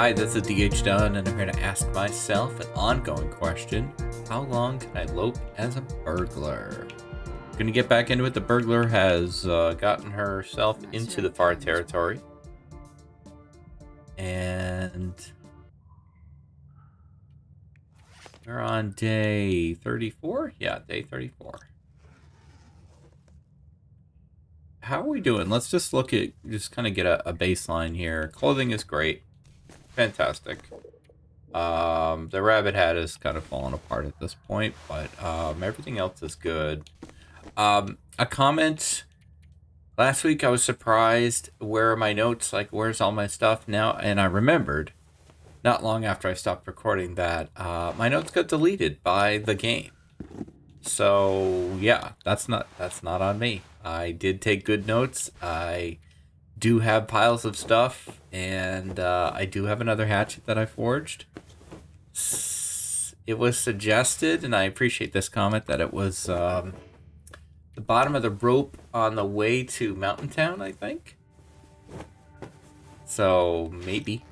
Hi, this is DH Dunn, and I'm here to ask myself an ongoing question. How long can I lope as a burglar? Gonna get back into it. The burglar has gotten herself into the far territory. And we're on day 34? Yeah, day 34. How are we doing? Let's just look at, just kind of get a baseline here. Clothing is great. Fantastic. The rabbit hat is kind of falling apart at this point, but everything else is good. A comment last week, I was surprised. Where are my notes? Like, where's all my stuff now? And I remembered not long after I stopped recording that my notes got deleted by the game. So yeah, that's not on me. I did take good notes. I do have piles of stuff, and I do have another hatchet that I forged. It was suggested, and I appreciate this comment, that it was the bottom of the rope on the way to Mountain Town, I think. So maybe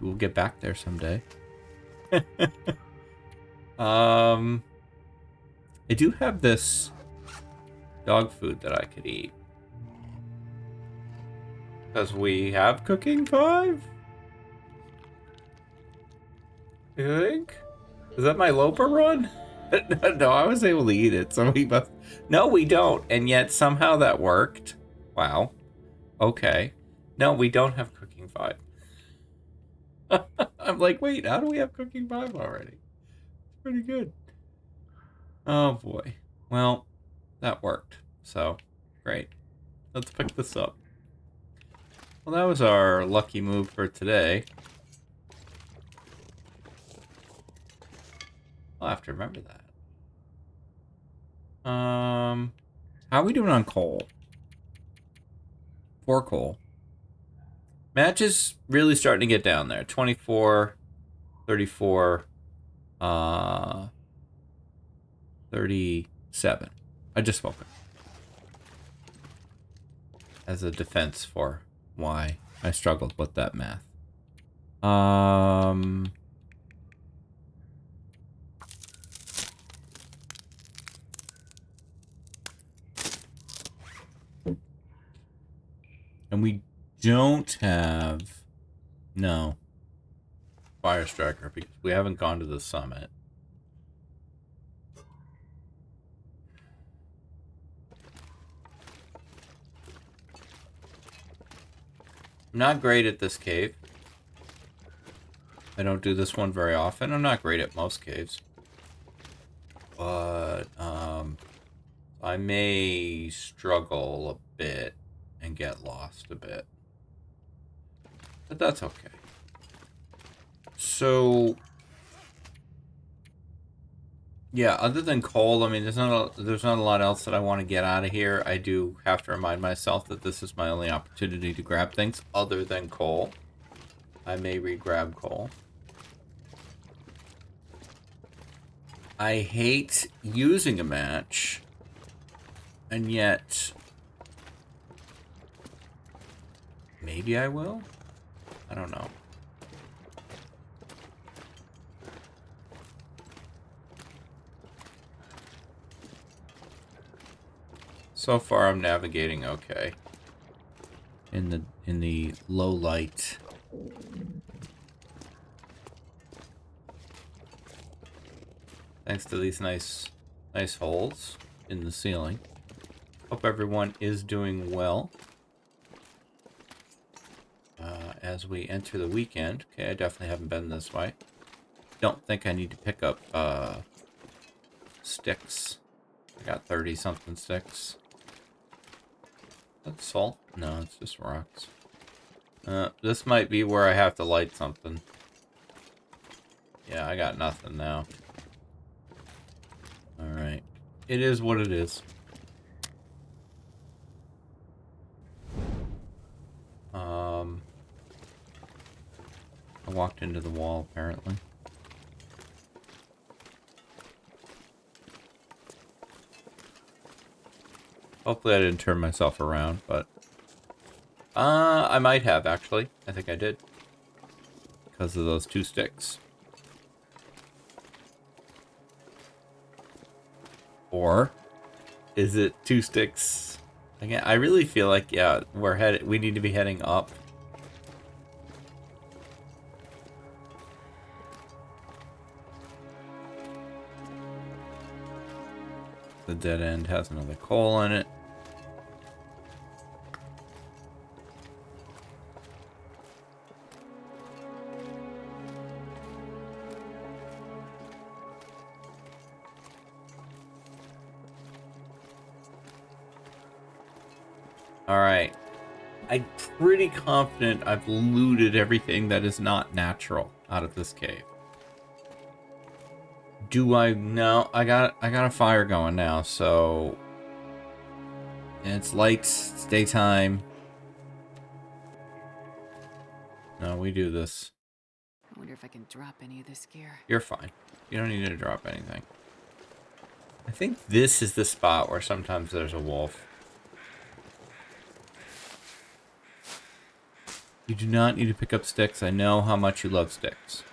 we'll get back there someday. I do have this dog food that I could eat, because we have cooking 5. You think? Is that my Loper run? No, I was able to eat it, so we must... No, we don't, and yet somehow that worked. Wow. Okay. No, we don't have cooking 5. I'm like, wait, how do we have cooking 5 already? It's pretty good. Oh, boy. Well, that worked, so great. Let's pick this up. Well, that was our lucky move for today. I'll have to remember that. How are we doing on coal? 4 coal. Match is really starting to get down there. 24, 34, 37. I just spoke it. As a defense for why I struggled with that math. And we don't have... No. Fire Striker, because we haven't gone to the summit. I'm not great at this cave. I don't do this one very often. I'm not great at most caves. But, I may struggle a bit and get lost a bit. But that's okay. So, yeah, other than coal, I mean, there's not a lot else that I want to get out of here. I do have to remind myself that this is my only opportunity to grab things other than coal. I may re-grab coal. I hate using a match, and yet maybe I will? I don't know. So far I'm navigating okay. In the low light. Thanks to these nice holes in the ceiling. Hope everyone is doing well. As we enter the weekend. Okay, I definitely haven't been this way. Don't think I need to pick up sticks. I got 30-something sticks. That's salt? No, it's just rocks. This might be where I have to light something. Yeah, I got nothing now. Alright. It is what it is. I walked into the wall, apparently. Hopefully I didn't turn myself around, but... I might have, actually. I think I did. because of those 2 sticks. Or is it 2 sticks? Again, I really feel like, yeah, we need to be heading up. The dead end has another coal in it. Alright. I'm pretty confident I've looted everything that is not natural out of this cave. Do I? No, I got a fire going now, so it's lights, it's daytime. No, we do this. I wonder if I can drop any of this gear. You're fine. You don't need to drop anything. I think this is the spot where sometimes there's a wolf. You do not need to pick up sticks. I know how much you love sticks.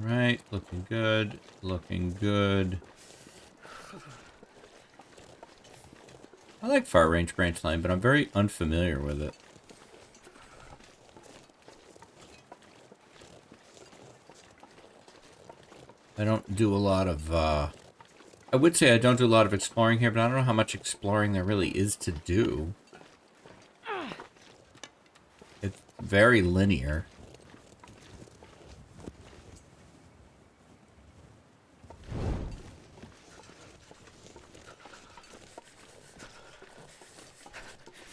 Alright, looking good. Looking good. I like far range branch line, but I'm very unfamiliar with it. I don't do a lot of, I would say I don't do a lot of exploring here, but I don't know how much exploring there really is to do. It's very linear.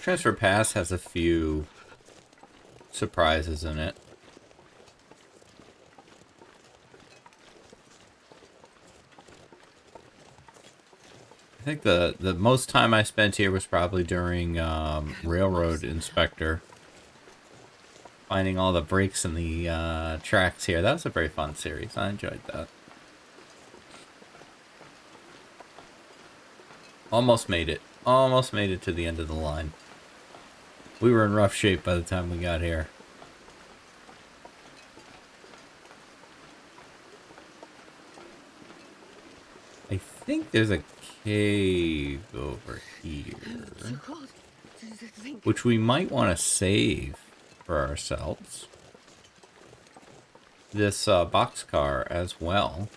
Transfer Pass has a few surprises in it. I think the most time I spent here was probably during Railroad Inspector. Finding all the breaks in the tracks here. That was a very fun series. I enjoyed that. Almost made it. Almost made it to the end of the line. We were in rough shape by the time we got here. I think there's a cave over here, which we might want to save for ourselves. This boxcar as well.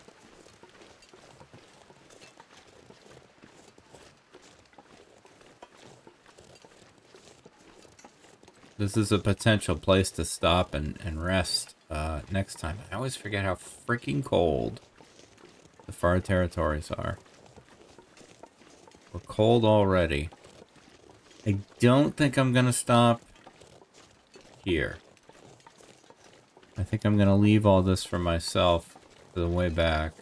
This is a potential place to stop and rest next time. I always forget how freaking cold the far territories are. We're cold already. I don't think I'm going to stop here. I think I'm going to leave all this for myself for the way back.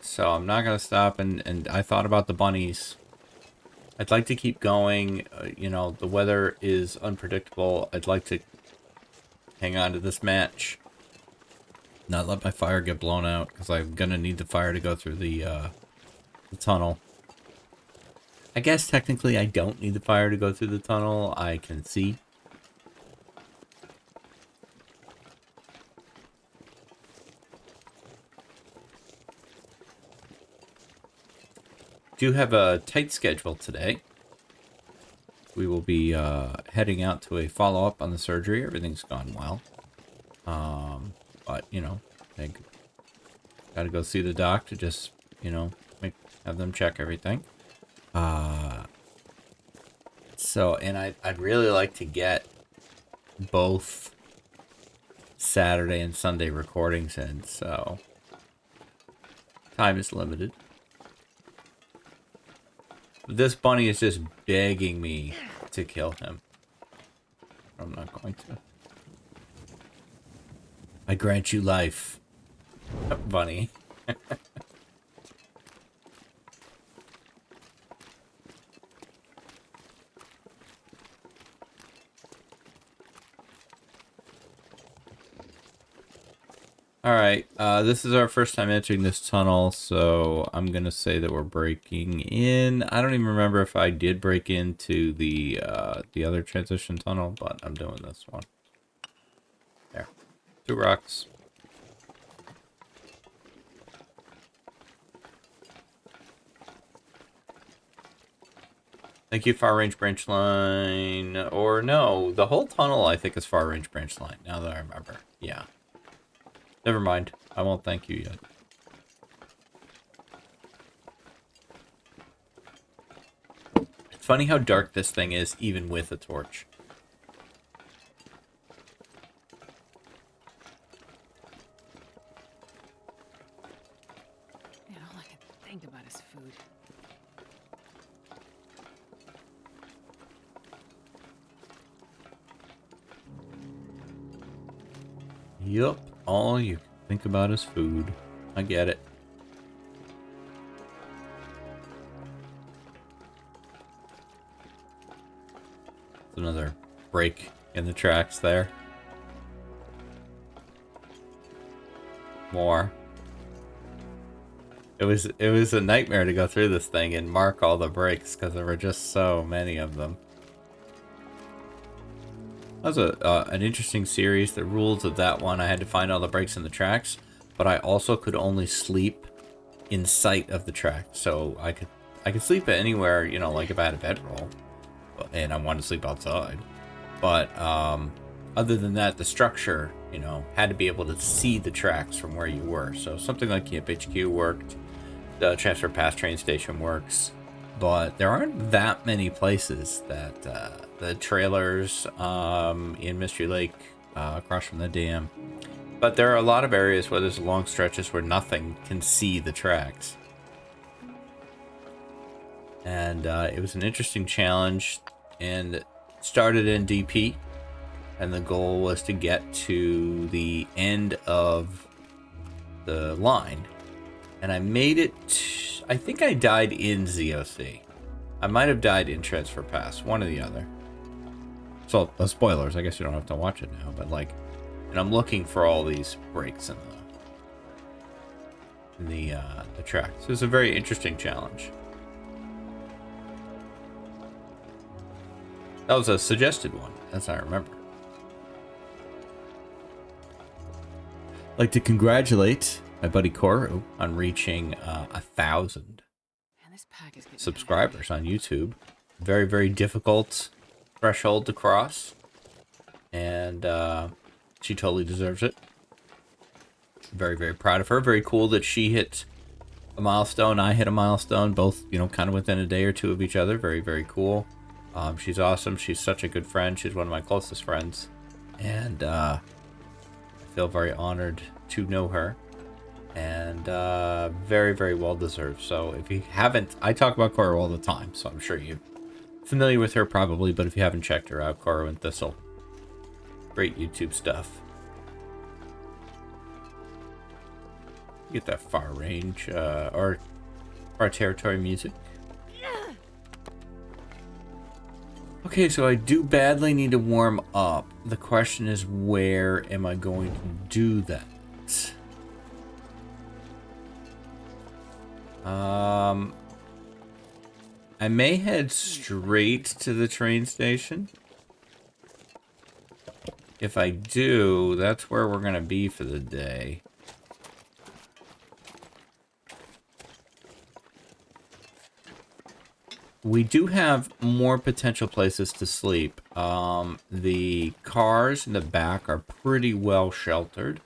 So I'm not going to stop, and I thought about the bunnies. I'd like to keep going. You know, the weather is unpredictable. I'd like to hang on to this match. Not let my fire get blown out, because I'm going to need the fire to go through the tunnel. I guess technically I don't need the fire to go through the tunnel. I can see. Do have a tight schedule today. We will be heading out to a follow-up on the surgery. Everything's gone well. But, you know, I gotta go see the doc to just, you know, have them check everything. So, and I'd really like to get both Saturday and Sunday recordings in, so time is limited. This bunny is just begging me to kill him. I'm not going to. I grant you life, bunny. Alright, this is our first time entering this tunnel, so I'm gonna say that we're breaking in. I don't even remember if I did break into the other transition tunnel, but I'm doing this one. There. 2 rocks. Thank you, far range branch line. Or no, the whole tunnel I think is far range branch line, now that I remember. Yeah. Never mind. I won't thank you yet. It's funny how dark this thing is, even with a torch. Man, all I can think about is food. Yup. All you think about is food. I get it. Another break in the tracks there. More. It was a nightmare to go through this thing and mark all the breaks because there were just so many of them. That was an interesting series. The rules of that one, I had to find all the breaks in the tracks, but I also could only sleep in sight of the track. So I could sleep anywhere, you know, like if I had a bedroll, and I wanted to sleep outside. But other than that, the structure, you know, had to be able to see the tracks from where you were. So something like Camp HQ worked, the Transfer Pass train station works, but there aren't that many places that the trailers in Mystery Lake across from the dam. But there are a lot of areas where there's long stretches where nothing can see the tracks. And it was an interesting challenge, and started in DP, and the goal was to get to the end of the line. And I made it, I think I died in ZOC. I might have died in Transfer Pass, one or the other. So, spoilers, I guess you don't have to watch it now, but like, and I'm looking for all these breaks in the tracks. It was a very interesting challenge. That was a suggested one, as I remember. I'd like to congratulate my buddy Koru on reaching 1,000 subscribers on YouTube. Very, very difficult threshold to cross, and she totally deserves it. Very, very proud of her. Very cool that she hit a milestone, I hit a milestone, both, you know, kind of within a day or two of each other. Very, very cool. She's awesome. She's such a good friend. She's one of my closest friends, and I feel very honored to know her, and very, very well deserved. So if you haven't, I talk about Koru all the time, so I'm sure you're familiar with her probably, but if you haven't checked her out, Koru and Thistle, great YouTube stuff. Get that far range or far territory music. Okay, so I do badly need to warm up. The question is, where am I going to do that? I may head straight to the train station. If I do, that's where we're gonna be for the day. We do have more potential places to sleep. The cars in the back are pretty well sheltered.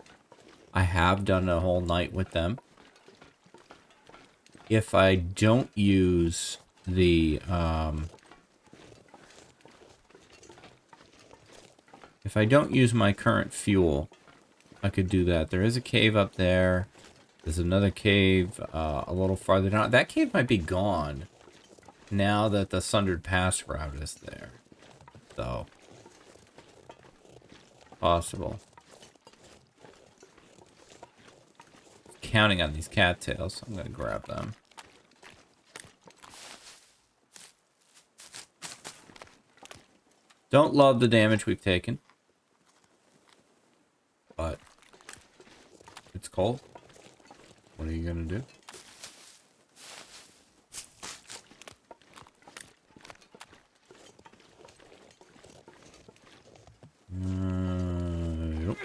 I have done a whole night with them. If I don't use the if I don't use my current fuel, I could do that. There is a cave up there. There's another cave a little farther down. That cave might be gone now that the Sundered Pass route is there. So possible. Counting on these cattails, so I'm gonna grab them. Don't love the damage we've taken, but it's cold. What are you gonna do? Yep.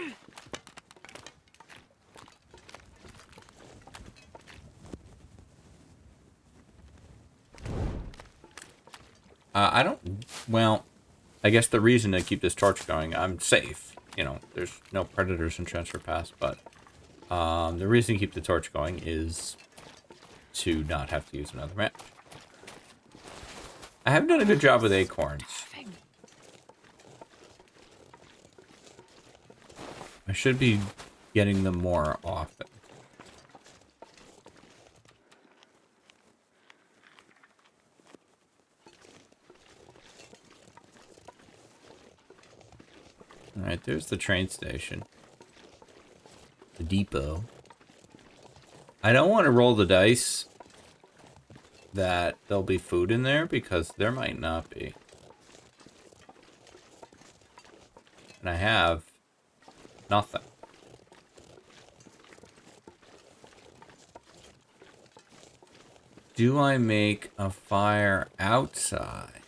I don't, well, I guess the reason to keep this torch going, I'm safe. You know, there's no predators in Transfer Pass, but the reason to keep the torch going is to not have to use another match. I haven't done a good job with acorns. I should be getting them more often. Alright, there's the train station. The depot. I don't want to roll the dice that there'll be food in there, because there might not be. And I have nothing. Do I make a fire outside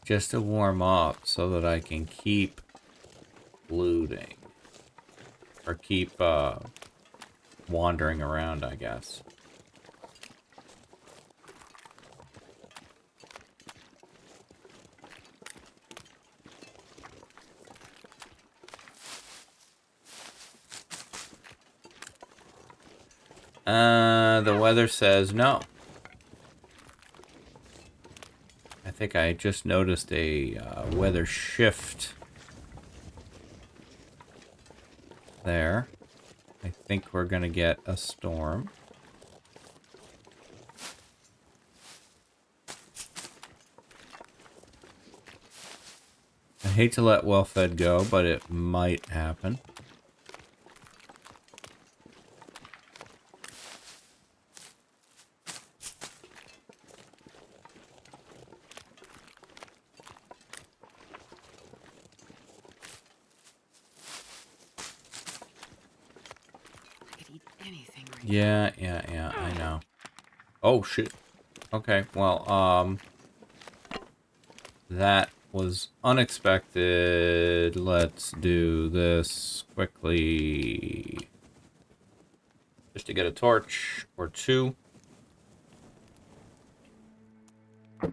just to warm up so that I can keep looting? Or keep wandering around, I guess. The weather says no. I think I just noticed a weather shift there. I think we're gonna get a storm. I hate to let well-fed go, but it might happen. Yeah, I know. Oh, shit. Okay, well, that was unexpected. Let's do this quickly. Just to get a torch or two. Come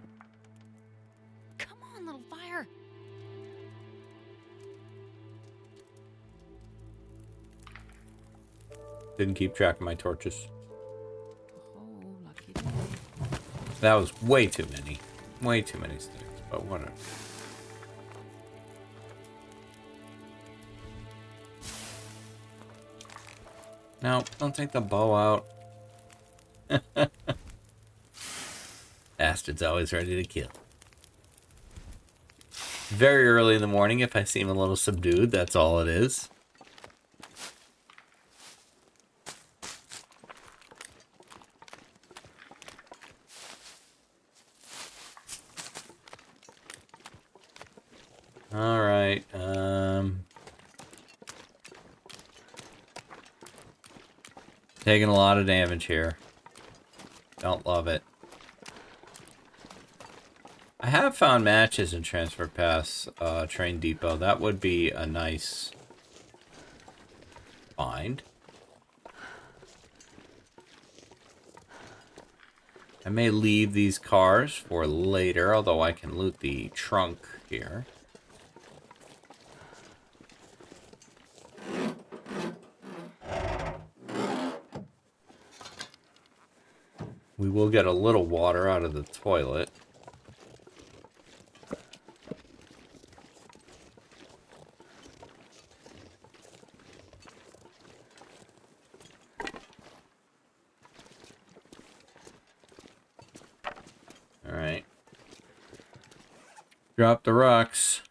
on, little fire. Didn't keep track of my torches. Oh, lucky day. That was way too many. Way too many sticks, but whatever. No, don't take the bow out. Bastard's always ready to kill. Very early in the morning, if I seem a little subdued, that's all it is. Alright, taking a lot of damage here. Don't love it. I have found matches in Transfer Pass Train Depot. That would be a nice find. I may leave these cars for later, although I can loot the trunk here. We will get a little water out of the toilet. Alright. Drop the rocks.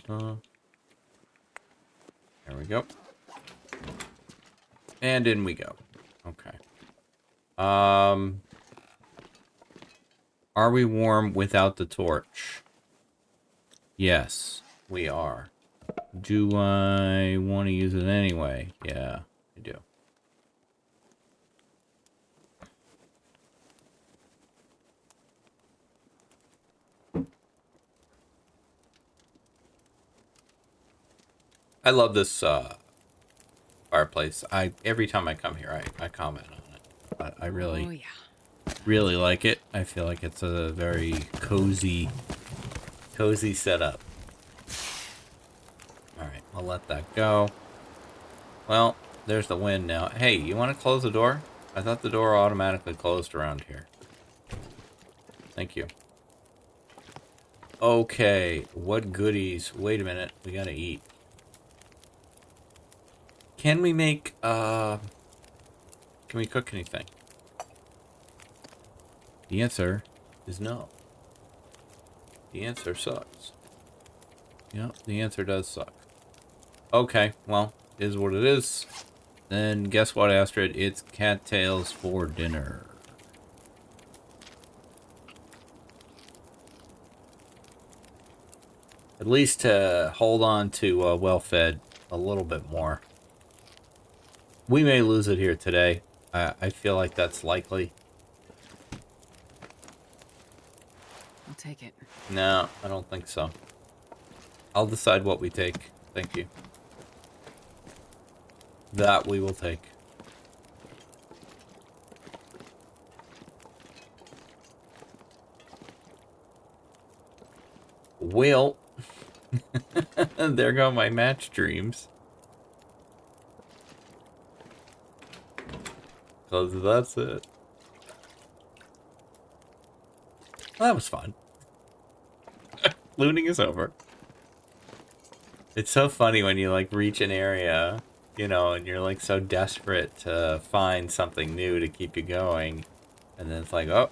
There we go. And in we go. Okay. Are we warm without the torch? Yes, we are. Do I want to use it anyway? Yeah, I do. I love this fireplace. Every time I come here, I comment on it. I really, Oh, yeah. really like it. I feel like it's a very cozy setup. All right, I'll let that go. Well, there's the wind now. Hey, you want to close the door? I thought the door automatically closed around here. Thank you. Okay, what goodies? Wait a minute, we gotta eat. Can we make, can we cook anything? The answer is no. The answer sucks. Yep, the answer does suck. Okay, well, is what it is. Then guess what, Astrid? It's cattails for dinner. At least to hold on to well-fed a little bit more. We may lose it here today. I feel like that's likely. I'll take it. No, I don't think so. I'll decide what we take. Thank you. That we will take. Well, there go my match dreams. Because that's it. Well, that was fun. Looting is over. It's so funny when you, like, reach an area, you know, and you're, like, so desperate to find something new to keep you going. And then it's like, oh,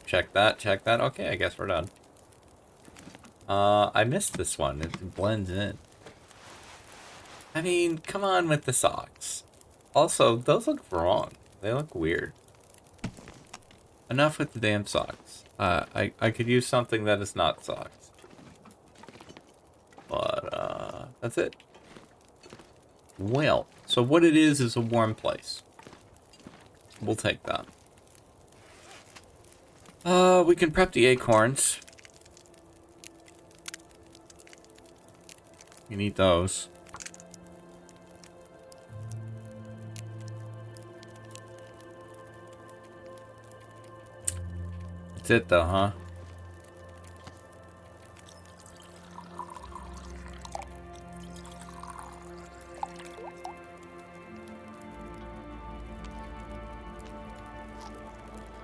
check that, check that. Okay, I guess we're done. I missed this one. It blends in. I mean, come on with the socks. Also, those look wrong. They look weird. Enough with the damn socks. I could use something that is not socks. But, that's it. Well, so what it is a warm place. We'll take that. We can prep the acorns. You need those. That's it though, huh?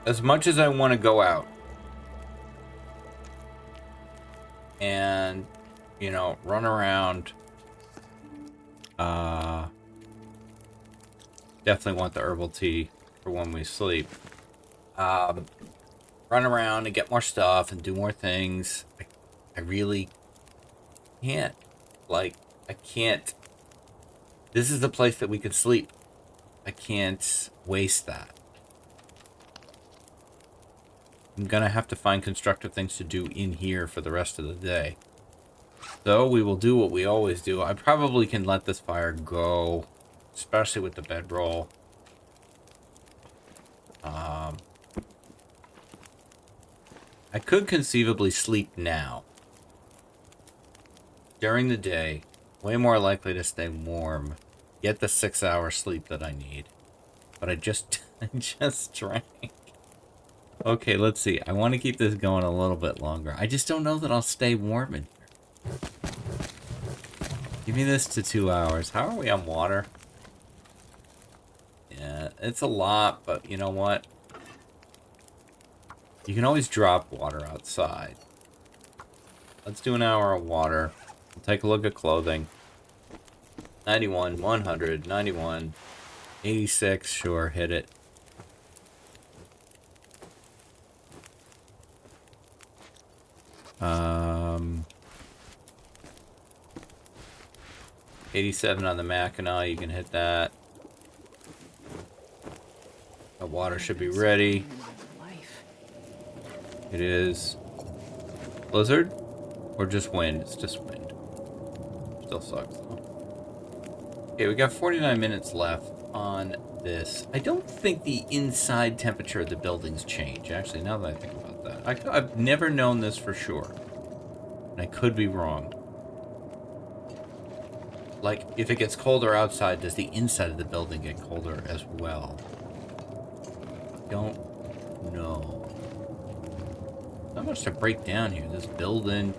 As much as I want to go out and, you know, run around, definitely want the herbal tea for when we sleep. Run around and get more stuff and do more things. I really can't. Like, I can't. This is the place that we could sleep. I can't waste that. I'm gonna have to find constructive things to do in here for the rest of the day. So we will do what we always do. I probably can let this fire go, especially with the bedroll. I could conceivably sleep now. During the day, way more likely to stay warm, get the 6-hour sleep that I need. But I just drank. Okay, let's see. I want to keep this going a little bit longer. I just don't know that I'll stay warm in here. Give me this to 2 hours. How are we on water? Yeah, it's a lot, but you know what? You can always drop water outside. Let's do an hour of water. We'll take a look at clothing. 91, 100, 91, 86, sure, hit it. 87 on the Mackinac, you can hit that. The water should be ready. It is. Blizzard? Or just wind? It's just wind. Still sucks though. Okay, we got 49 minutes left on this. I don't think the inside temperature of the buildings change. Actually, now that I think about that. I've never known this for sure. And I could be wrong. Like, if it gets colder outside, does the inside of the building get colder as well? Don't know. Not much to break down here. This built-in,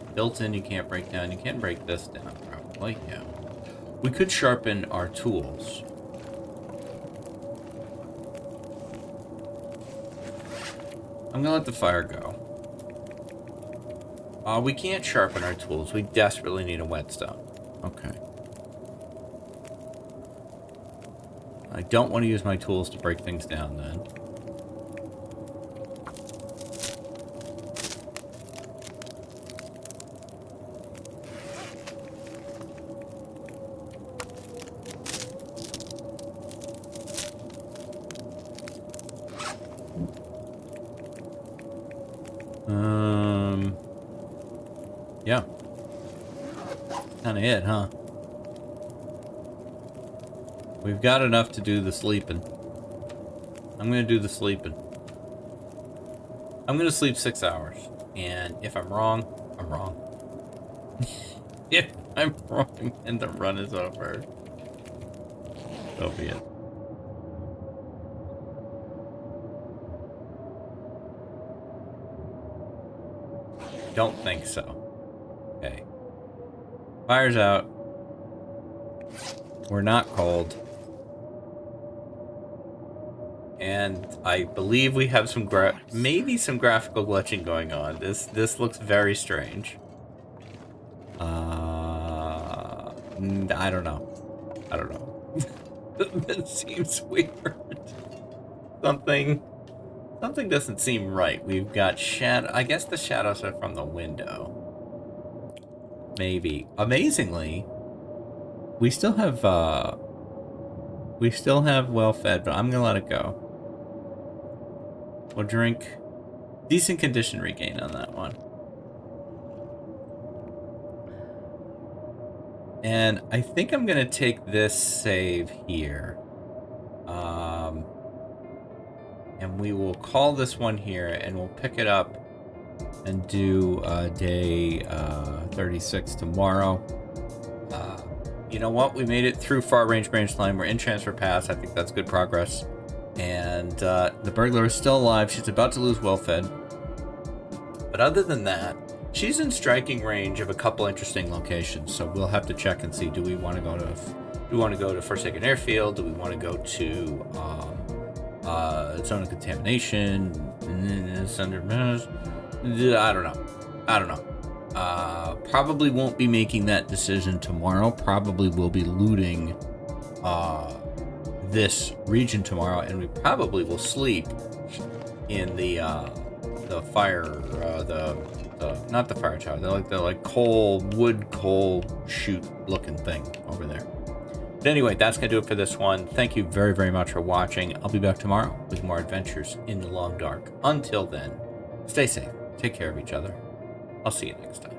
you can't break down. You can break this down, probably. Yeah. We could sharpen our tools. I'm gonna let the fire go. We can't sharpen our tools. We desperately need a whetstone. Okay. I don't want to use my tools to break things down then. Yeah. Kinda it, huh? We've got enough to do the sleeping. I'm gonna do the sleeping. I'm gonna sleep 6 hours. And if I'm wrong, I'm wrong. If I'm wrong and the run is over, so be it. Don't think so. Okay. Fire's out. We're not cold. And I believe we have some maybe some graphical glitching going on. This looks very strange. I don't know. I don't know. That seems weird. Something doesn't seem right. We've got shadow. I guess the shadows are from the window. Maybe. Amazingly, we still have well fed, but I'm gonna let it go. We'll drink. Decent condition regain on that one. And I think I'm gonna take this save here. And we will call this one here, and we'll pick it up and do day 36 tomorrow. You know what? We made it through far range branch line. We're in transfer pass. I think that's good progress. And the burglar is still alive. She's about to lose well fed. But other than that, she's in striking range of a couple interesting locations. So we'll have to check and see. Do we want to go to Forsaken Airfield? Do we want to go to zone of contamination? I don't know. Probably won't be making that decision tomorrow. Probably will be looting this region tomorrow, and we probably will sleep in the fire, not the fire tower. They're like wood coal chute looking thing over there. But anyway, that's gonna do it for this one. Thank you very, very much for watching. I'll be back tomorrow with more adventures in the long dark. Until then, stay safe, take care of each other. I'll see you next time.